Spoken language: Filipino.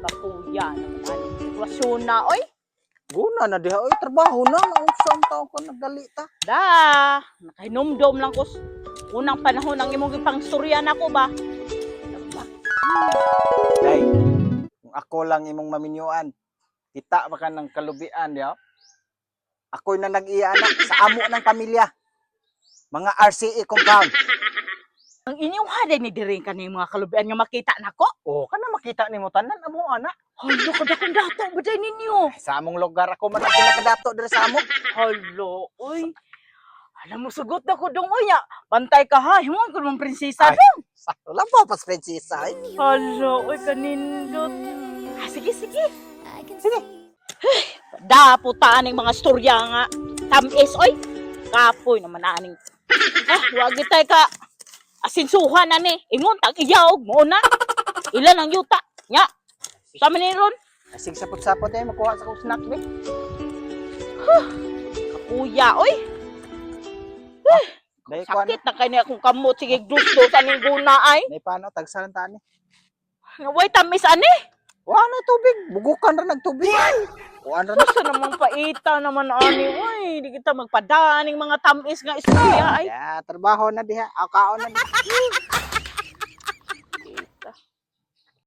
Kapuya naman aning sitwasyon na oy. Guna na diha oy trabaho na unsang taon ko nagdali ta. Da, nakahinumdom lang ko unang panahon ang imong gipangstorya nako ba. Day, kung ako lang imong maminyuan, kita ba ka ng kalubian diha? Ako'y na nag-iyanak sa amo ng pamilya. Mga RCE compound. Ang inyong haday ni diring kaning mga kalubian nga makita nako. Oh, kana makita nimo tanan amo ana. Halo kada kung dato ba day ninyo? Sa among lugar ako man ang pinakadato diri sa amo. Halo, oy. Alam mo sugot na ko dong oy ya. Bantay ka ha, himong ko mong prinsesa Ay. dong. Wala pa pas prinsesa. Halo, oy kanindot. Ah, sige, sige. Sige. Daputa aning mga storya nga. Tamis oy. Kapoy naman aning. Ah, wag gitay ka. Asinsuhan ani. Ingon tag iyaw mo na. Ilan ang yuta? Nya. Sa ni ron. Sige sapot-sapot eh makuha sa kong snack be. Kapuya oy. Dai ko Sakit na kani akong kamot sige gusto sa ning guna ay. Dai paano tagsalan ta ni. Way tamis ani. Wa na tubig, bugukan ra nagtubig. Kuan ra na. Basta namang paita naman ani oy. Di kita magpadaning mga tamis nga istorya ay. Ya, trabaho na diha. Kaon na diha.